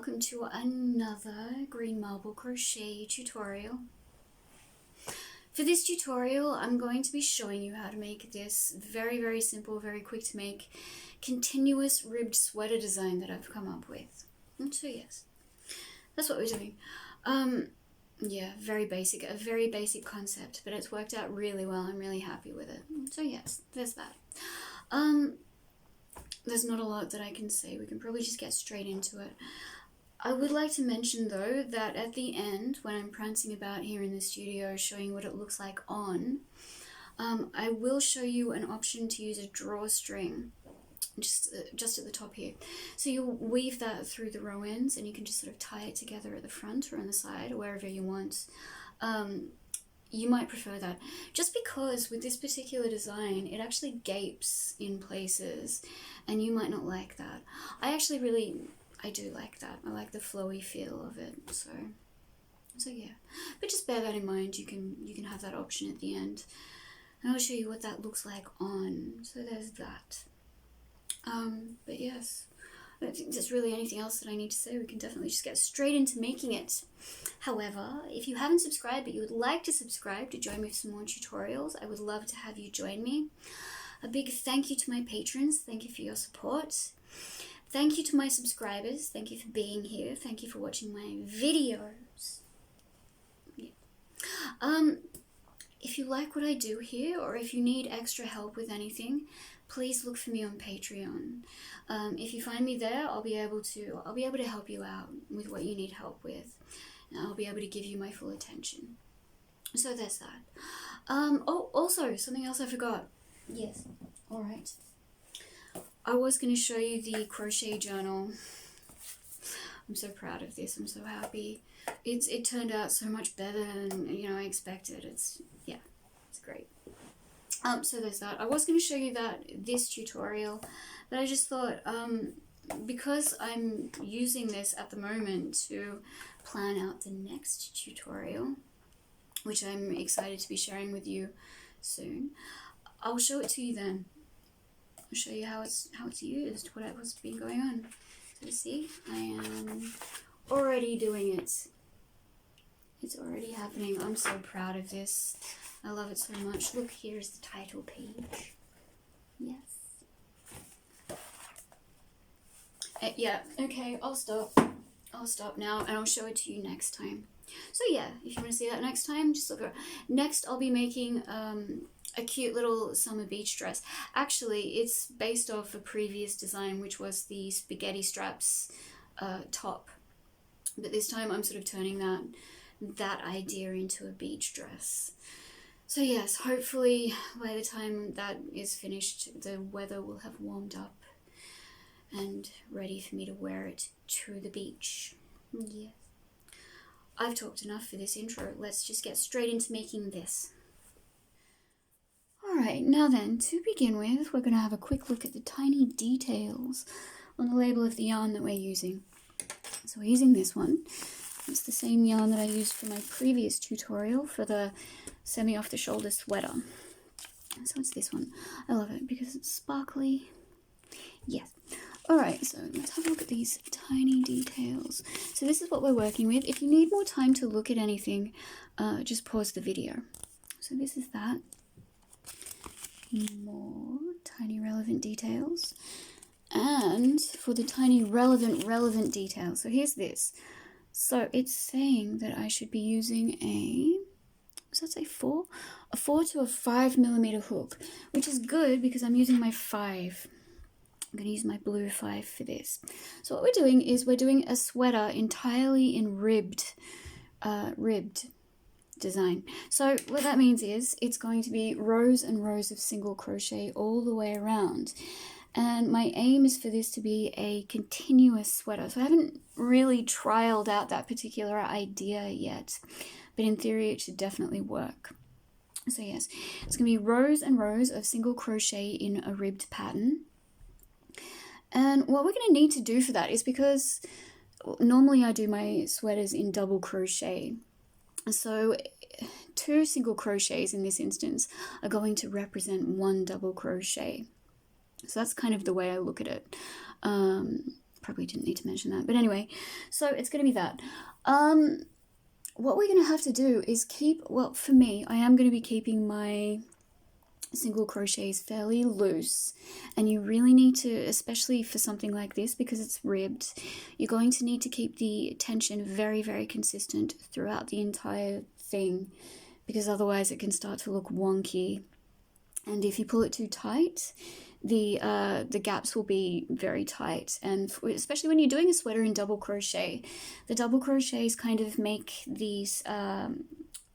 welcome to another green marble crochet tutorial. For this tutorial, I'm going to be showing you how to make this very simple, very quick to make continuous ribbed sweater design that I've come up with. And so yes, that's what we're doing. Yeah, a very basic concept, but it's worked out really well. I'm really happy with it. So yes, there's that. There's not a lot that I can say. We can probably just get straight into it. I would like to mention though that at the end, when I'm prancing about here in the studio showing what it looks like on, I will show you an option to use a drawstring just at the top here. So you'll weave that through the row ends and you can just sort of tie it together at the front or on the side or wherever you want. You might prefer that, just because with this particular design it actually gapes in places and you might not like that. I do like that. I like the flowy feel of it, so yeah, but just bear that in mind. You can have that option at the end and I'll show you what that looks like on. So there's that. But yes, I don't think there's really anything else that I need to say. We can definitely just get straight into making it. However, if you haven't subscribed but you would like to subscribe to join me for some more tutorials, I would love to have you join me. A big thank you to my patrons. Thank you for your support. Thank you to my subscribers. Thank you for being here. Thank you for watching my videos. Yeah. If you like what I do here, or if you need extra help with anything, please look for me on Patreon. If you find me there, I'll be able to help you out with what you need help with. And I'll be able to give you my full attention. So there's that. Oh, also something else I forgot. Yes. All right. I was going to show you the crochet journal. I'm so proud of this. I'm so happy. It turned out so much better than I expected. It's great. So there's that. I was going to show you this tutorial, but I just thought because I'm using this at the moment to plan out the next tutorial, which I'm excited to be sharing with you soon, I'll show it to you then. I'll show you how it's used, what's been going on. So see, I am already doing it. It's already happening. I'm so proud of this. I love it so much. Look, here's the title page. Yes. Yeah, okay, I'll stop now and I'll show it to you next time. So yeah, if you want to see that next time, just look at it. Next, I'll be making a cute little summer beach dress. Actually, it's based off a previous design, which was the spaghetti straps top. But this time I'm sort of turning that idea into a beach dress. So yes, hopefully by the time that is finished, the weather will have warmed up and ready for me to wear it to the beach. Yes. I've talked enough for this intro. Let's just get straight into making this. Alright, now then, to begin with, we're going to have a quick look at the tiny details on the label of the yarn that we're using. So we're using this one. It's the same yarn that I used for my previous tutorial for the semi-off-the-shoulder sweater. So it's this one. I love it because it's sparkly. Yes. Alright, so let's have a look at these tiny details. So this is what we're working with. If you need more time to look at anything, just pause the video. So this is that. More tiny relevant details. And for the tiny relevant details, so here's this. So it's saying that I should be using does that say 4? A 4 to a 5mm hook, which is good because I'm using my 5. I'm going to use my blue 5 for this. So what we're doing is we're doing a sweater entirely in ribbed design. So what that means is it's going to be rows and rows of single crochet all the way around. And my aim is for this to be a continuous sweater. So I haven't really trialed out that particular idea yet, but in theory it should definitely work. So yes, it's going to be rows and rows of single crochet in a ribbed pattern. And what we're going to need to do for that is, because normally I do my sweaters in double crochet. So 2 single crochets in this instance are going to represent 1 double crochet. So that's kind of the way I look at it. probably didn't need to mention that, but anyway, so it's going to be that. What we're going to have to do is keep, well, for me, I am going to be keeping my single crochets fairly loose, and you really need to, especially for something like this because it's ribbed, you're going to need to keep the tension very, very consistent throughout the entire thing, because otherwise it can start to look wonky. And if you pull it too tight, the gaps will be very tight, and especially when you're doing a sweater in double crochet, the double crochets kind of make these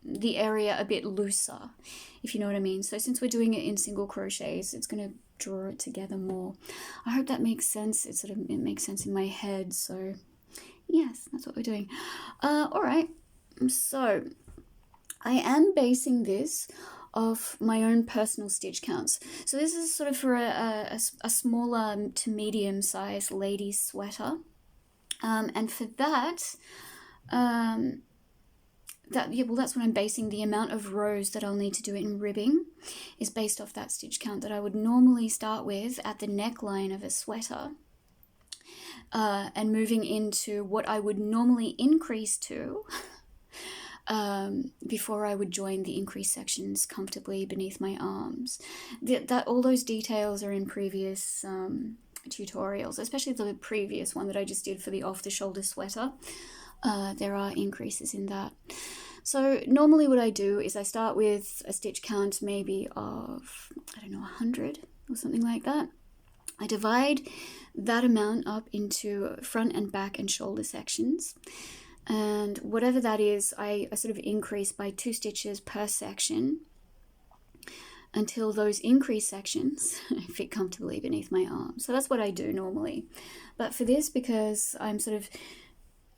the area a bit looser, if you know what I mean. So since we're doing it in single crochets, it's going to draw it together more. I hope that makes sense. It makes sense in my head. So yes, that's what we're doing. All right, so I am basing this off my own personal stitch counts. So this is sort of for a smaller to medium sized lady sweater, and for that, that's what I'm basing the amount of rows that I'll need to do it in ribbing is based off that stitch count that I would normally start with at the neckline of a sweater, and moving into what I would normally increase to before I would join the increased sections comfortably beneath my arms. All those details are in previous tutorials, especially the previous one that I just did for the off-the-shoulder sweater. There are increases in that. So normally what I do is I start with a stitch count maybe of, I don't know, 100 or something like that. I divide that amount up into front and back and shoulder sections. And whatever that is, I sort of increase by 2 stitches per section until those increased sections fit comfortably beneath my arm. So that's what I do normally. But for this, because I'm sort of,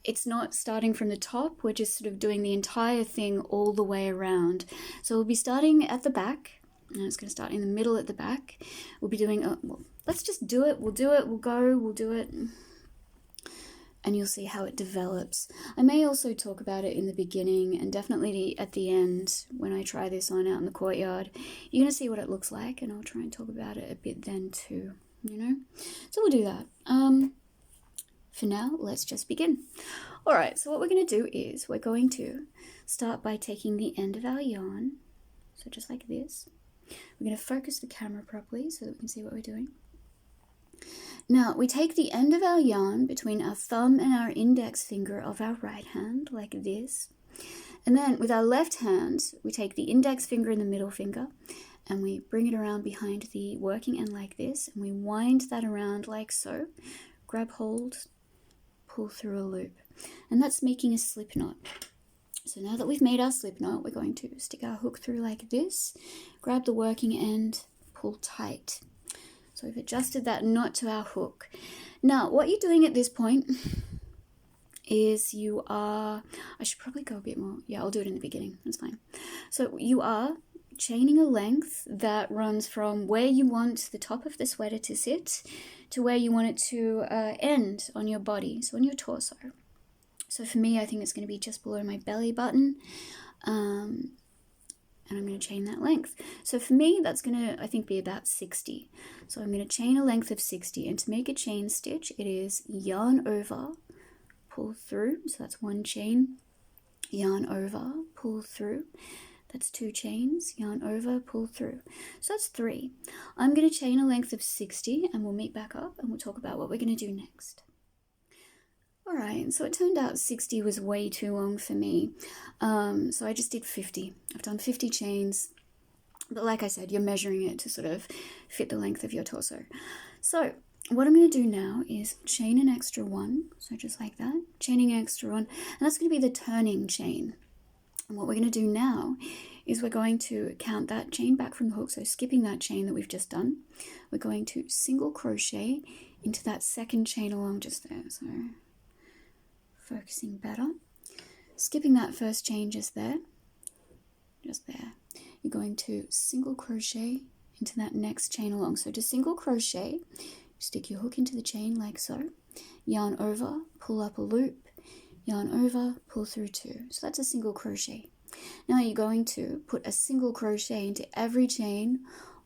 it's not starting from the top, we're just sort of doing the entire thing all the way around. So we'll be starting at the back, and it's going to start in the middle at the back. We'll be doing, well, let's just do it. We'll do it, we'll go, we'll do it. And you'll see how it develops. I may also talk about it in the beginning and definitely at the end when I try this on out in the courtyard. You're going to see what it looks like, and I'll try and talk about it a bit then too, you know? So we'll do that. For now, let's just begin. All right, so what we're going to do is we're going to start by taking the end of our yarn. So just like this. We're going to focus the camera properly so that we can see what we're doing. Now, we take the end of our yarn between our thumb and our index finger of our right hand, like this. And then with our left hand, we take the index finger and the middle finger, and we bring it around behind the working end like this, and we wind that around like so. Grab hold, pull through a loop. And that's making a slip knot. So now that we've made our slip knot, we're going to stick our hook through like this, grab the working end, pull tight. So we've adjusted that knot to our hook. Now, what you're doing at this point is you are, I should probably go a bit more. Yeah, I'll do it in the beginning. That's fine. So you are chaining a length that runs from where you want the top of the sweater to sit to where you want it to end on your body, so on your torso. So for me, I think it's going to be just below my belly button. And I'm going to chain that length. So for me, that's going to, I think, be about 60. So I'm going to chain a length of 60. And to make a chain stitch, it is yarn over, pull through. So that's 1 chain, yarn over, pull through. That's 2 chains, yarn over, pull through. So that's 3. I'm going to chain a length of 60, and we'll meet back up and we'll talk about what we're going to do next. Alright, so it turned out 60 was way too long for me, so I just did 50. I've done 50 chains, but like I said, you're measuring it to sort of fit the length of your torso. So what I'm going to do now is chain an extra 1, so just like that, chaining an extra 1, and that's going to be the turning chain. And what we're going to do now is we're going to count that chain back from the hook, so skipping that chain that we've just done. We're going to single crochet into that second chain along just there, so focusing better. Skipping that first chain just there. You're going to single crochet into that next chain along. So to single crochet, stick your hook into the chain like so. Yarn over, pull up a loop, yarn over, pull through 2. So that's a single crochet. Now you're going to put a single crochet into every chain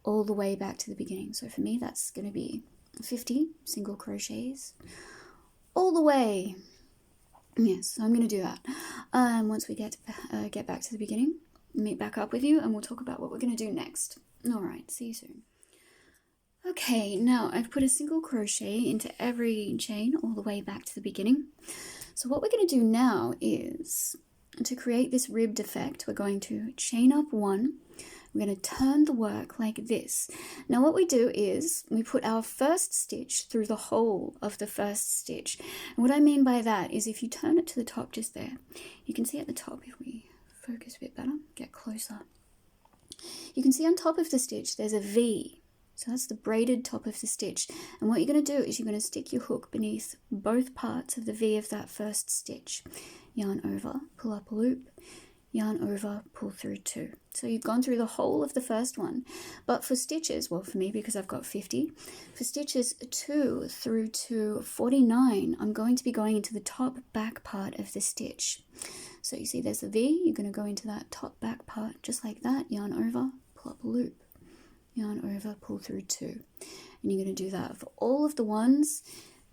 all the way back to the beginning. So for me, that's going to be 50 single crochets all the way. Yes, so I'm going to do that. Once we get back to the beginning, meet back up with you, and we'll talk about what we're going to do next. All right, see you soon. Okay, now I've put a single crochet into every chain all the way back to the beginning. So what we're going to do now is, to create this ribbed effect, we're going to chain up one. We're going to turn the work like this. Now what we do is we put our first stitch through the hole of the first stitch. And what I mean by that is if you turn it to the top just there, you can see at the top, if we focus a bit better, get closer, you can see on top of the stitch there's a V. So that's the braided top of the stitch. And what you're going to do is you're going to stick your hook beneath both parts of the V of that first stitch. Yarn over, pull up a loop, yarn over, pull through 2. So you've gone through the whole of the first one. But for stitches, well, for me, because I've got 50, for stitches 2 through to 49, I'm going to be going into the top back part of the stitch. So you see there's a V, you're going to go into that top back part just like that, yarn over, pull up a loop, yarn over, pull through 2. And you're going to do that for all of the ones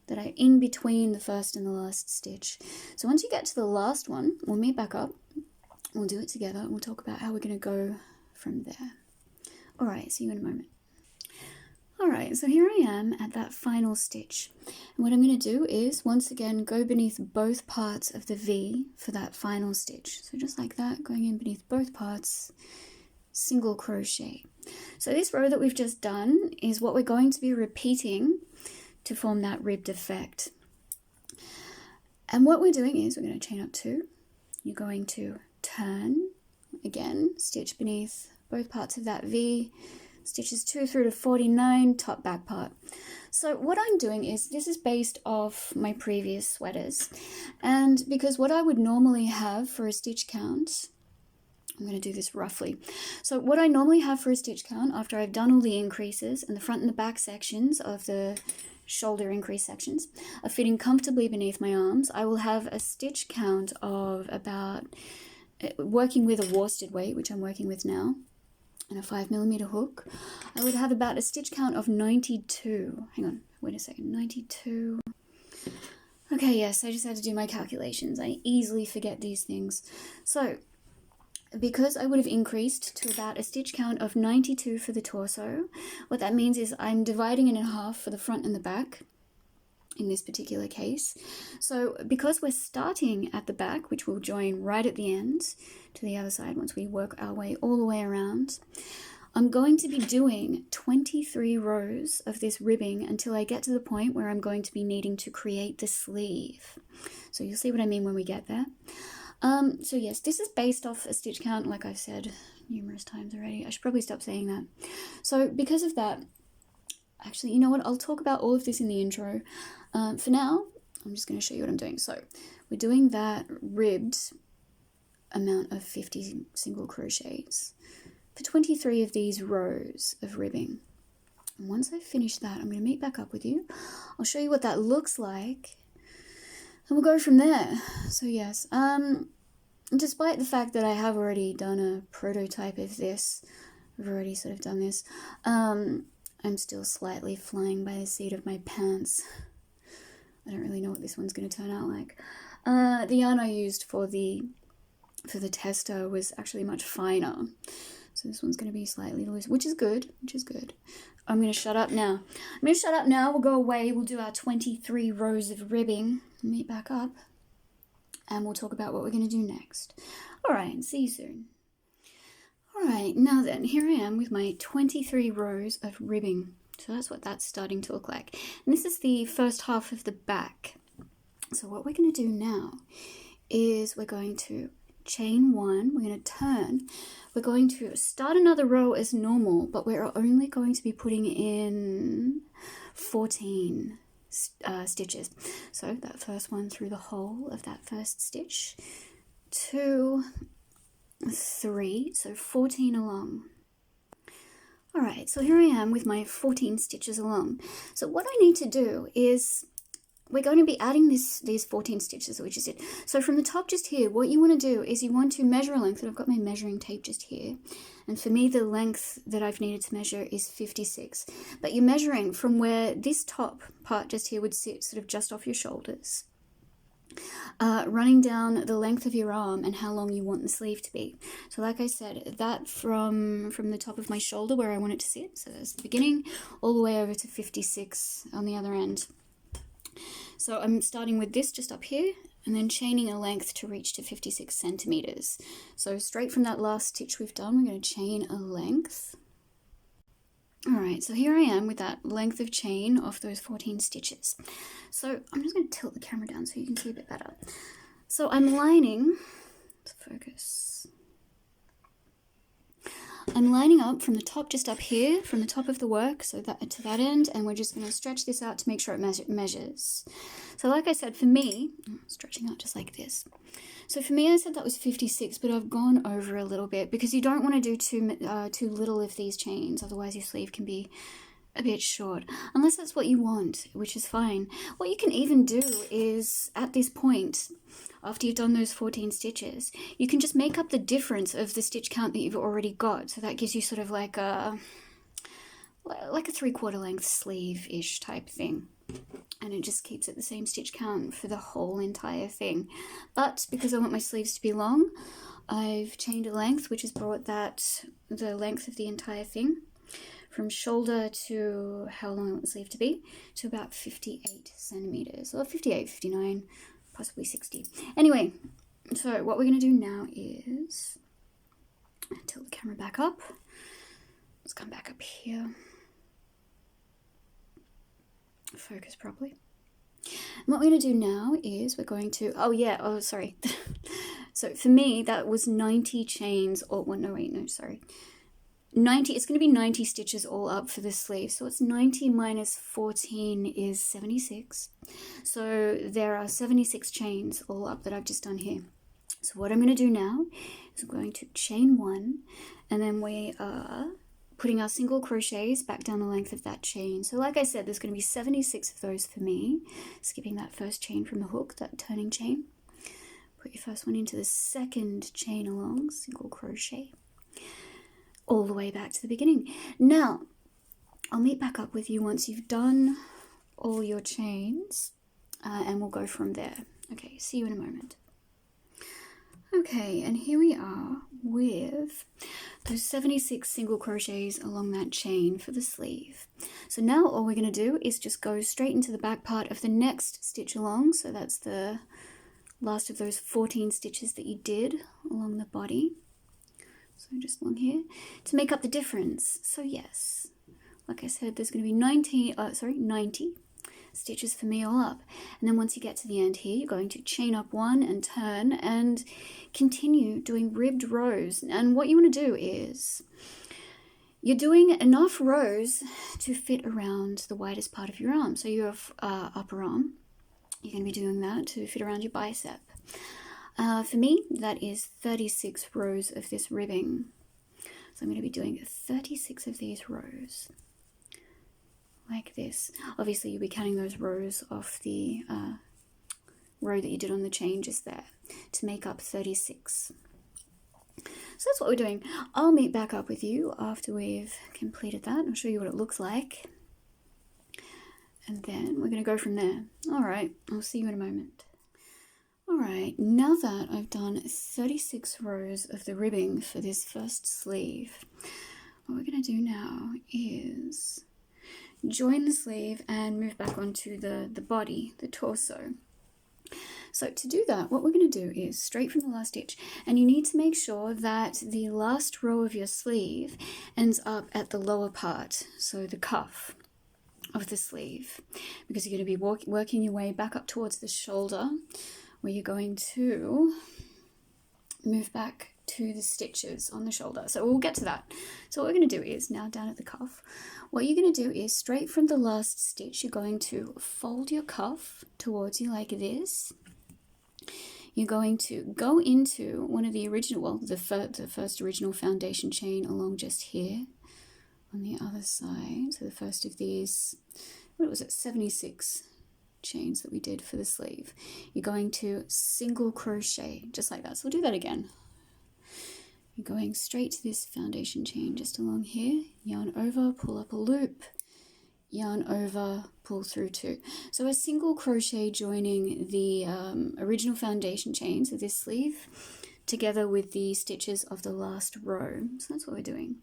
that are in between the first and the last stitch. So once you get to the last one, we'll meet back up, we'll do it together, and we'll talk about how we're going to go from there. All right, see you in a moment. All right, so here I am at that final stitch. And what I'm going to do is, once again, go beneath both parts of the V for that final stitch. So just like that, going in beneath both parts, single crochet. So this row that we've just done is what we're going to be repeating to form that ribbed effect. And what we're doing is we're going to chain up 2. You're going to turn, again, stitch beneath both parts of that V, stitches 2 through to 49, top back part. So what I'm doing is, this is based off my previous sweaters, and because what I would normally have for a stitch count, I'm going to do this roughly. So what I normally have for a stitch count after I've done all the increases and the front and the back sections of the shoulder increase sections are fitting comfortably beneath my arms, I will have a stitch count of about, working with a worsted weight, which I'm working with now, and a 5mm hook, I would have about a stitch count of 92. Hang on, wait a second, 92. Okay, yes, I just had to do my calculations. I easily forget these things. So because I would have increased to about a stitch count of 92 for the torso, what that means is I'm dividing it in half for the front and the back in this particular case. So because we're starting at the back, which we'll join right at the end to the other side once we work our way all the way around, I'm going to be doing 23 rows of this ribbing until I get to the point where I'm going to be needing to create the sleeve. So you'll see what I mean when we get there. So yes, this is based off a stitch count, like I've said numerous times already. I should probably stop saying that. So because of that, actually, you know what? I'll talk about all of this in the intro. For now, I'm just going to show you what I'm doing. So we're doing that ribbed amount of 50 single crochets for 23 of these rows of ribbing. And once I've finished that, I'm going to meet back up with you. I'll show you what that looks like, and we'll go from there. So yes, despite the fact that I have already done a prototype of this, I've already sort of done this, I'm still slightly flying by the seat of my pants. I don't really know what this one's going to turn out like. The yarn I used for the tester was actually much finer. So this one's going to be slightly loose, which is good, I'm going to shut up now. We'll go away, we'll do our 23 rows of ribbing, meet back up, and we'll talk about what we're going to do next. Alright, see you soon. Alright, now then, here I am with my 23 rows of ribbing. So that's what that's starting to look like. And this is the first half of the back. So what we're going to do now is we're going to chain 1, we're going to turn, we're going to start another row as normal, but we're only going to be putting in 14 stitches. So that first one through the whole of that first stitch, 2, 3, so 14 along. Alright, so here I am with my 14 stitches along. So what I need to do is we're going to be adding these 14 stitches that we just did. So from the top just here, what you want to do is you want to measure a length, and I've got my measuring tape just here. And for me, the length that I've needed to measure is 56. But you're measuring from where this top part just here would sit, sort of just off your shoulders, running down the length of your arm and how long you want the sleeve to be. So like I said, that from the top of my shoulder where I want it to sit, so that's the beginning, all the way over to 56 on the other end. So I'm starting with this just up here and then chaining a length to reach to 56 centimeters. So straight from that last stitch we've done, we're going to chain a length. All right, so here I am with that length of chain off those 14 stitches. So I'm just going to tilt the camera down so you can see a bit better. So I'm lining, let's focus. I'm lining up from the top just up here, from the top of the work, so that to that end, and we're just going to stretch this out to make sure it measures. So like I said, for me, stretching out just like this. So for me, I said that was 56, but I've gone over a little bit because you don't want to do too little of these chains, otherwise your sleeve can be a bit short, unless that's what you want, which is fine. What you can even do is, at this point, after you've done those 14 stitches, you can just make up the difference of the stitch count that you've already got. So that gives you sort of like a 3/4 length sleeve-ish type thing. And it just keeps it the same stitch count for the whole entire thing. But because I want my sleeves to be long, I've chained a length, which has brought the length of the entire thing from shoulder to how long I want the sleeve to be, to about 58 centimeters, or 58, 59, possibly 60. Anyway, so what we're going to do now is tilt the camera back up. Let's come back up here. Focus properly. And what we're going to do now is we're going to, sorry. So for me, that was 90 chains, or, well, no, wait, no, sorry. 90, it's going to be 90 stitches all up for this sleeve. So it's 90 minus 14 is 76. So there are 76 chains all up that I've just done here. So what I'm going to do now is I'm going to chain one, and then we are putting our single crochets back down the length of that chain. So like I said, there's going to be 76 of those for me, skipping that first chain from the hook, that turning chain. Put your first one into the second chain along, single crochet, all the way back to the beginning. Now, I'll meet back up with you once you've done all your chains, and we'll go from there. Okay, see you in a moment. Okay, and here we are with those 76 single crochets along that chain for the sleeve. So now all we're going to do is just go straight into the back part of the next stitch along. So that's the last of those 14 stitches that you did along the body. So just along here to make up the difference. So yes, like I said, there's going to be 90 stitches for me all up. And then once you get to the end here, you're going to chain up one and turn and continue doing ribbed rows. And what you want to do is you're doing enough rows to fit around the widest part of your arm. So your upper arm, you're going to be doing that to fit around your bicep. For me, that is 36 rows of this ribbing. So I'm going to be doing 36 of these rows, like this. Obviously, you'll be counting those rows off the row that you did on the chain just there to make up 36. So that's what we're doing. I'll meet back up with you after we've completed that. I'll show you what it looks like. And then we're going to go from there. All right, I'll see you in a moment. Alright, now that I've done 36 rows of the ribbing for this first sleeve, what we're going to do now is join the sleeve and move back onto the body, the torso. So to do that, what we're going to do is straight from the last stitch, and you need to make sure that the last row of your sleeve ends up at the lower part, so the cuff of the sleeve, because you're going to be working your way back up towards the shoulder, where you're going to move back to the stitches on the shoulder. So we'll get to that. So what we're going to do is, now down at the cuff, what you're going to do is straight from the last stitch, you're going to fold your cuff towards you like this. You're going to go into one of the original, well, the first original foundation chain along just here on the other side. So the first of these, what was it, 76 chains that we did for the sleeve. You're going to single crochet, just like that. So we'll do that again. You're going straight to this foundation chain just along here, yarn over, pull up a loop, yarn over, pull through 2. So a single crochet joining the original foundation chains of this sleeve together with the stitches of the last row. So that's what we're doing.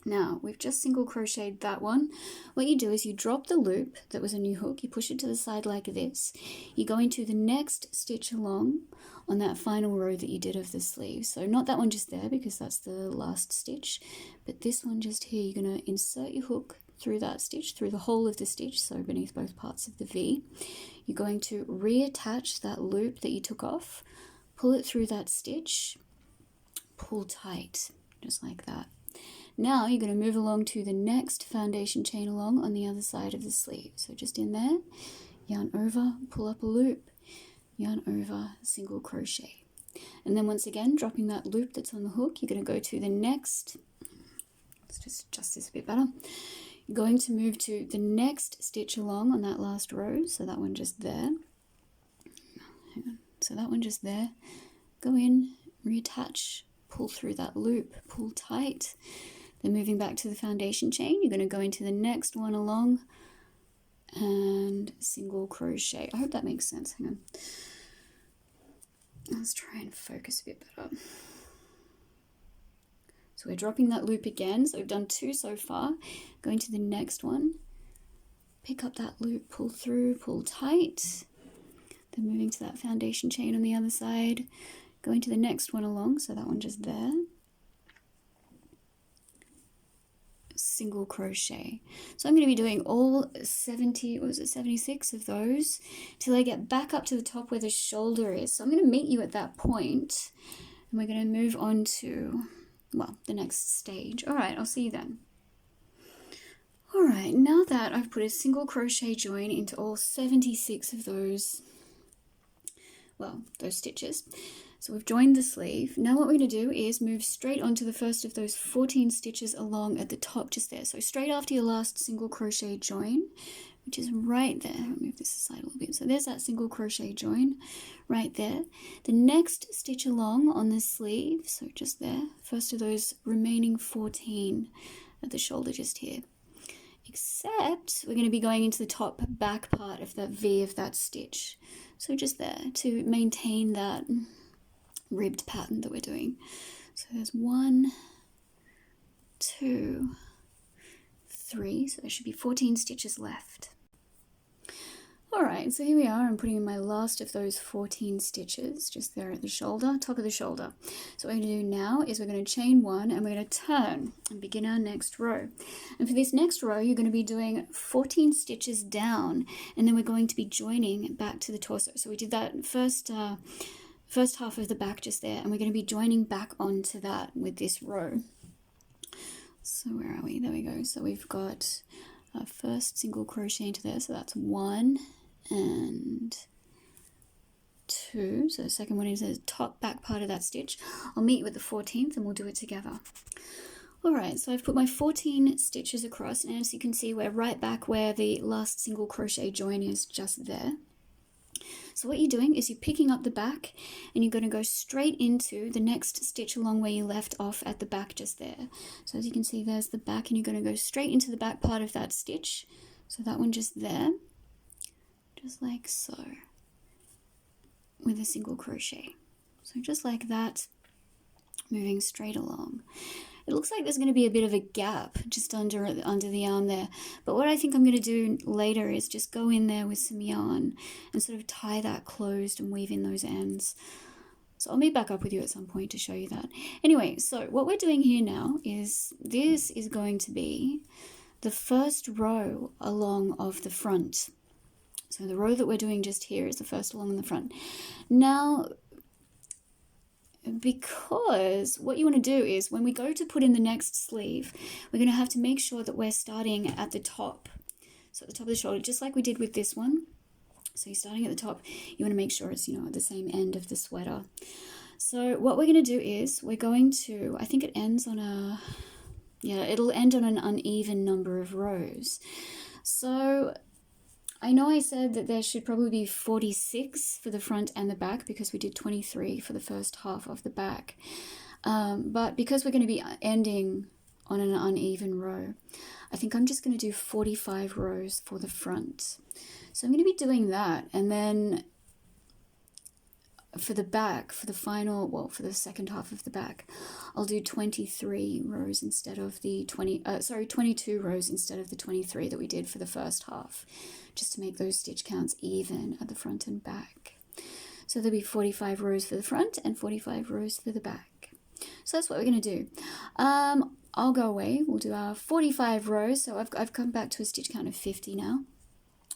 Now, we've just single crocheted that one. What you do is you drop the loop that was a new hook, you push it to the side like this. You go into the next stitch along on that final row that you did of the sleeve. So not that one just there because that's the last stitch, but this one just here. You're going to insert your hook through that stitch, through the whole of the stitch, so beneath both parts of the V. You're going to reattach that loop that you took off, pull it through that stitch, pull tight, just like that. Now you're going to move along to the next foundation chain along on the other side of the sleeve. So just in there, yarn over, pull up a loop, yarn over, single crochet. And then once again, dropping that loop that's on the hook, you're going to go to the next, let's just adjust this a bit better. You're going to move to the next stitch along on that last row. So that one just there. Hang on. So that one just there. Go in, reattach, pull through that loop, pull tight. Then moving back to the foundation chain, you're going to go into the next one along and single crochet. I hope that makes sense. Hang on. Let's try and focus a bit better. So we're dropping that loop again. So we've done 2 so far. Going to the next one. Pick up that loop, pull through, pull tight. Then moving to that foundation chain on the other side. Going to the next one along. So that one just there. Single crochet. So I'm going to be doing all 76 of those till I get back up to the top where the shoulder is. So I'm going to meet you at that point and we're going to move on to, well, the next stage. All right, I'll see you then. All right, now that I've put a single crochet join into all 76 of those, well, those stitches. So we've joined the sleeve. Now what we're going to do is move straight onto the first of those 14 stitches along at the top just there. So straight after your last single crochet join, which is right there. I'll move this aside a little bit. So there's that single crochet join right there. The next stitch along on the sleeve, so just there, first of those remaining 14 at the shoulder just here. Except we're going to be going into the top back part of that V of that stitch. So just there to maintain that ribbed pattern that we're doing. So there's 1, 2, 3, so there should be 14 stitches left. Alright, so here we are. I'm putting in my last of those 14 stitches just there at the shoulder, top of the shoulder. So what we're going to do now is we're going to chain 1 and we're going to turn and begin our next row. And for this next row, you're going to be doing 14 stitches down and then we're going to be joining back to the torso. So we did that first half of the back just there and we're going to be joining back onto that with this row. So where are we? There we go. So we've got our first single crochet into there, so that's 1 and 2. So the second one is the top back part of that stitch. I'll meet you with the 14th and we'll do it together. Alright, so I've put my 14 stitches across and as you can see we're right back where the last single crochet join is just there. So what you're doing is you're picking up the back and you're going to go straight into the next stitch along where you left off at the back just there. So as you can see there's the back and you're going to go straight into the back part of that stitch. So that one just there, just like so, with a single crochet. So just like that, moving straight along. It looks like there's going to be a bit of a gap just under the arm there. But what I think I'm going to do later is just go in there with some yarn and sort of tie that closed and weave in those ends. So I'll meet back up with you at some point to show you that. Anyway, so what we're doing here now is this is going to be the first row along of the front. So the row that we're doing just here is the first along in the front. Now, because what you want to do is when we go to put in the next sleeve, we're going to have to make sure that we're starting at the top. So at the top of the shoulder, just like we did with this one. So you're starting at the top, you want to make sure it's, at the same end of the sweater. So what we're going to do is we're going to, I think it ends on it'll end on an uneven number of rows. So I know I said that there should probably be 46 for the front and the back because we did 23 for the first half of the back. But because we're going to be ending on an uneven row, I think I'm just going to do 45 rows for the front. So I'm going to be doing that, and then for the back, for the final, well, for the second half of the back, I'll do 23 rows instead of the 22 rows instead of the 23 that we did for the first half, just to make those stitch counts even at the front and back. So there'll be 45 rows for the front and 45 rows for the back. So that's what we're going to do. I'll go away. We'll do our 45 rows. So I've come back to a stitch count of 50 now.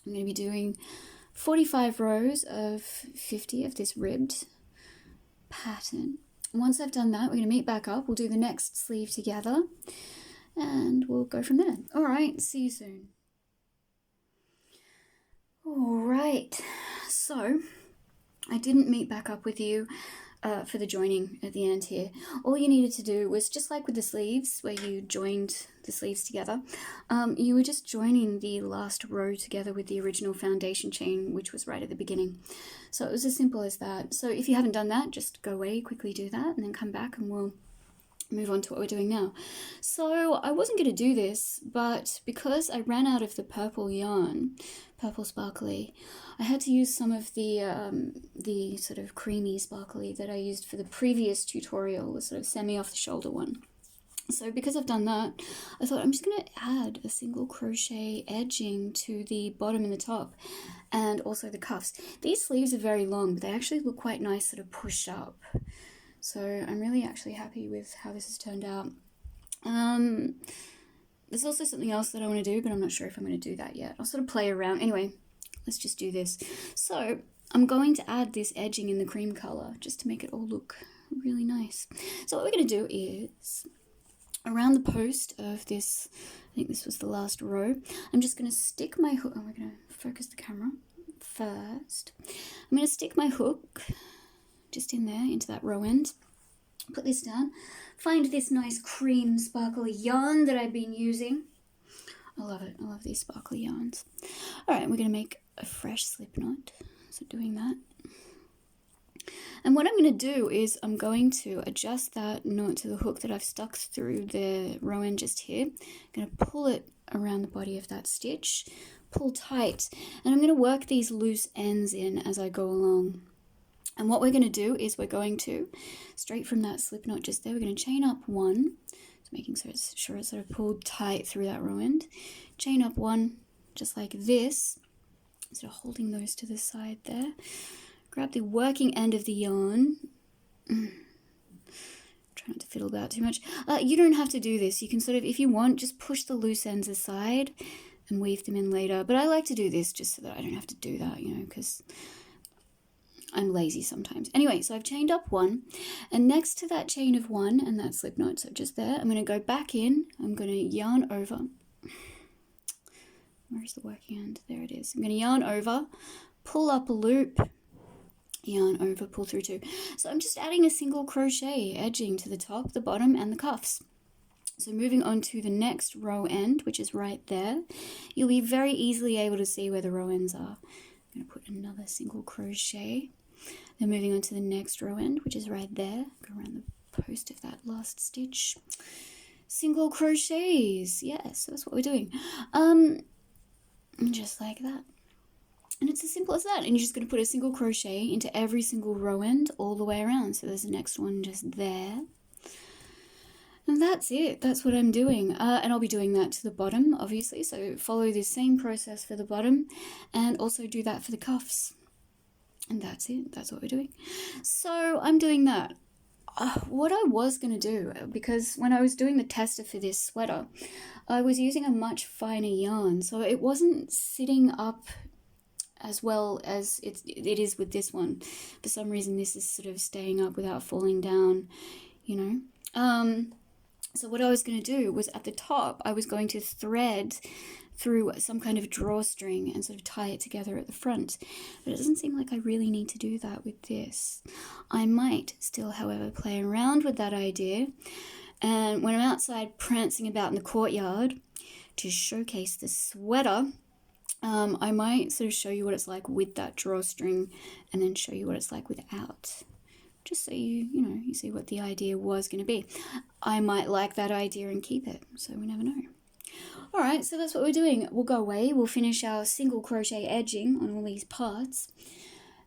I'm going to be doing 45 rows of 50 of this ribbed pattern. Once I've done that, we're going to meet back up. We'll do the next sleeve together and we'll go from there. All right, see you soon. All right, so I didn't meet back up with you for the joining at the end here. All you needed to do was, just like with the sleeves where you joined the sleeves together, you were just joining the last row together with the original foundation chain, which was right at the beginning. So it was as simple as that. So if you haven't done that, just go away, quickly do that, and then come back and we'll move on to what we're doing now. So I wasn't going to do this, but because I ran out of the purple yarn, purple sparkly, I had to use some of the sort of creamy sparkly that I used for the previous tutorial, the sort of semi off the shoulder one. So because I've done that, I thought I'm just going to add a single crochet edging to the bottom and the top, and also the cuffs. These sleeves are very long, but they actually look quite nice sort of pushed up. So I'm really actually happy with how this has turned out. There's also something else that I want to do, but I'm not sure if I'm going to do that yet. I'll sort of play around. Anyway, let's just do this. So I'm going to add this edging in the cream color just to make it all look really nice. So what we're going to do is, around the post of this, I think this was the last row, I'm just going to stick my hook. Oh, we're going to focus the camera first. I'm going to stick my hook just in there into that row end, put this down, find this nice cream sparkly yarn that I've been using. I love it. I love these sparkly yarns. All right, we're going to make a fresh slip knot. So doing that. And what I'm going to do is I'm going to adjust that knot to the hook that I've stuck through the row end just here. I'm going to pull it around the body of that stitch, pull tight, and I'm going to work these loose ends in as I go along. And what we're going to do is we're going to, straight from that slip knot just there, we're going to chain up one, so making sure it's sort of pulled tight through that row end, chain up one just like this, sort of holding those to the side there, grab the working end of the yarn, try not to fiddle about too much. You don't have to do this, you can sort of, if you want, just push the loose ends aside and weave them in later, but I like to do this just so that I don't have to do that, you know, because I'm lazy sometimes. Anyway, so I've chained up one, and next to that chain of one and that slip knot, so just there, I'm going to go back in, I'm going to yarn over. Where's the working end? There it is. I'm going to yarn over, pull up a loop, yarn over, pull through two. So I'm just adding a single crochet edging to the top, the bottom, and the cuffs. So moving on to the next row end, which is right there, you'll be very easily able to see where the row ends are. I'm going to put another single crochet. Then moving on to the next row end, which is right there. Go around the post of that last stitch. Single crochets. Yes, so that's what we're doing. Just like that. And it's as simple as that. And you're just going to put a single crochet into every single row end all the way around. So there's the next one just there. And that's it. That's what I'm doing. And I'll be doing that to the bottom, obviously. So follow this same process for the bottom and also do that for the cuffs. And that's it. That's what we're doing. So I'm doing that. What I was going to do, because when I was doing the tester for this sweater, I was using a much finer yarn. So it wasn't sitting up as well as it is with this one. For some reason, this is sort of staying up without falling down, you know. So what I was going to do was at the top, I was going to thread through some kind of drawstring and sort of tie it together at the front. But it doesn't seem like I really need to do that with this. I might still, however, play around with that idea. And when I'm outside prancing about in the courtyard to showcase the sweater, I might sort of show you what it's like with that drawstring and then show you what it's like without. Just so you see what the idea was going to be. I might like that idea and keep it, so we never know. All right, so that's what we're doing. We'll go away, we'll finish our single crochet edging on all these parts,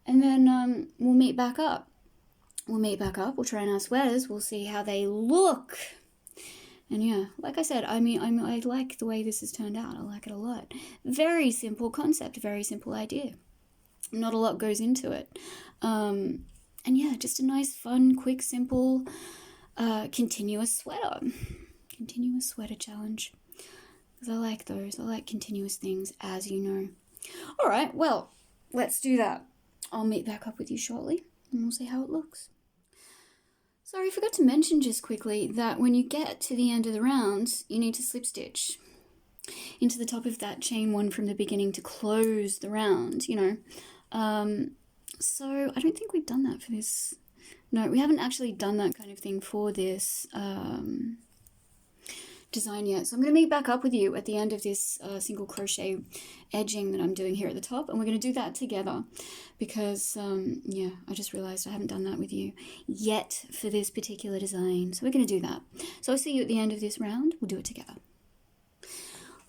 and then we'll meet back up. We'll try on our sweaters, we'll see how they look. And yeah, like I said, I like the way this has turned out. I like it a lot. Very simple concept, very simple idea. Not a lot goes into it. And yeah, just a nice, fun, quick, simple, continuous sweater. Continuous sweater challenge. Because I like those. I like continuous things, as you know. All right, well, let's do that. I'll meet back up with you shortly, and we'll see how it looks. Sorry, I forgot to mention just quickly that when you get to the end of the round, you need to slip stitch into the top of that chain one from the beginning to close the round, So I don't think we've done that for this. No, we haven't actually done that kind of thing for this design yet. So I'm going to meet back up with you at the end of this single crochet edging that I'm doing here at the top, and we're going to do that together because yeah, I just realized I haven't done that with you yet for this particular design, so we're going to do that. So I'll see you at the end of this round. We'll do it together.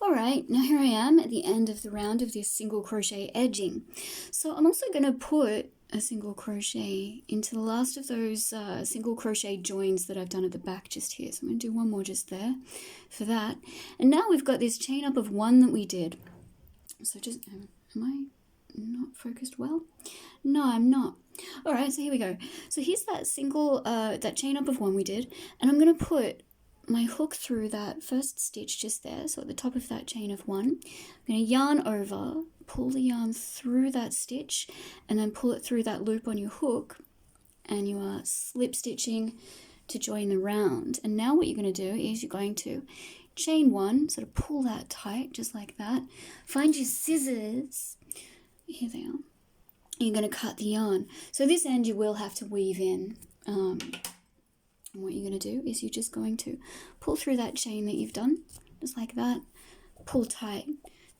Alright, now here I am at the end of the round of this single crochet edging. So I'm also going to put a single crochet into the last of those single crochet joins that I've done at the back just here. So I'm going to do one more just there for that. And now we've got this chain up of one that we did. So just, am I not focused well? No, I'm not. Alright, so here we go. So here's that single, that chain up of one we did. And I'm going to put my hook through that first stitch just there, so at the top of that chain of one. I'm going to yarn over, pull the yarn through that stitch, and then pull it through that loop on your hook, and you are slip stitching to join the round. And now what you're going to do is you're going to chain one, sort of pull that tight, just like that. Find your scissors. Here they are. You're going to cut the yarn. So this end you will have to weave in. And what you're going to do is you're just going to pull through that chain that you've done, just like that, pull tight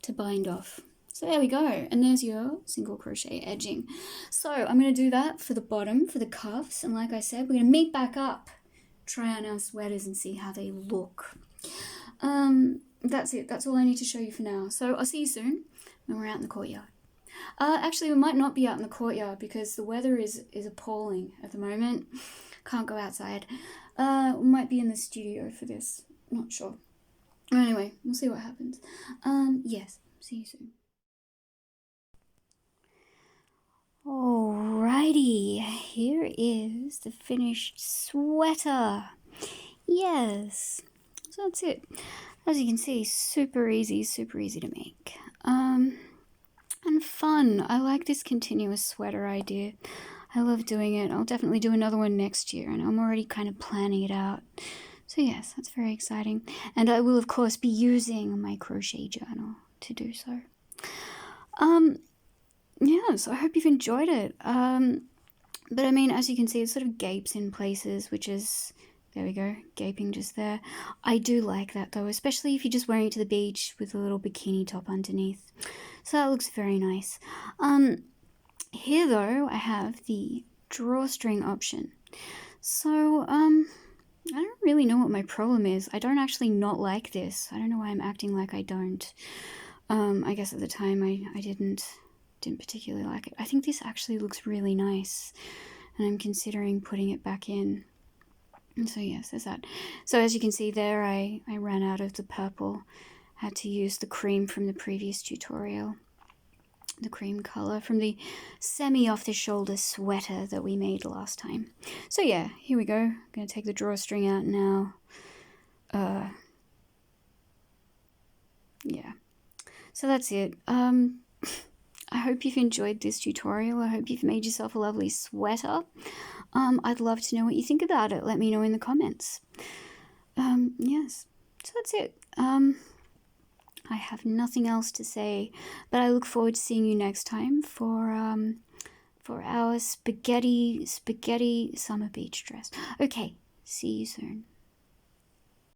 to bind off. So there we go, and there's your single crochet edging. So I'm going to do that for the bottom, for the cuffs, and like I said, we're going to meet back up, try on our sweaters and see how they look. That's it, that's all I need to show you for now. So I'll see you soon when we're out in the courtyard. Actually, we might not be out in the courtyard because the weather is appalling at the moment. Can't go outside. We might be in the studio for this. Not sure. Anyway, we'll see what happens. Yes, see you soon. Alrighty, here is the finished sweater. Yes, so that's it. As you can see, super easy to make. And fun. I like this continuous sweater idea. I love doing it. I'll definitely do another one next year, and I'm already kind of planning it out. So yes, that's very exciting. And I will, of course, be using my crochet journal to do so. Yeah, so I hope you've enjoyed it. But I mean, as you can see, it sort of gapes in places, which is, there we go, gaping just there. I do like that, though, especially if you're just wearing it to the beach with a little bikini top underneath. So that looks very nice. Here, though, I have the drawstring option. So, I don't really know what my problem is. I don't actually not like this. I don't know why I'm acting like I don't. I guess at the time I didn't particularly like it. I think this actually looks really nice, and I'm considering putting it back in. And so yes, there's that. So as you can see there, I ran out of the purple. Had to use the cream from the previous tutorial. The cream color from the semi off the shoulder sweater that we made last time. So yeah, here we go. I'm gonna take the drawstring out now. Yeah. So that's it. I hope you've enjoyed this tutorial. I hope you've made yourself a lovely sweater. I'd love to know what you think about it. Let me know in the comments. Yes. So that's it. I have nothing else to say, but I look forward to seeing you next time for our spaghetti summer beach dress. Okay, see you soon.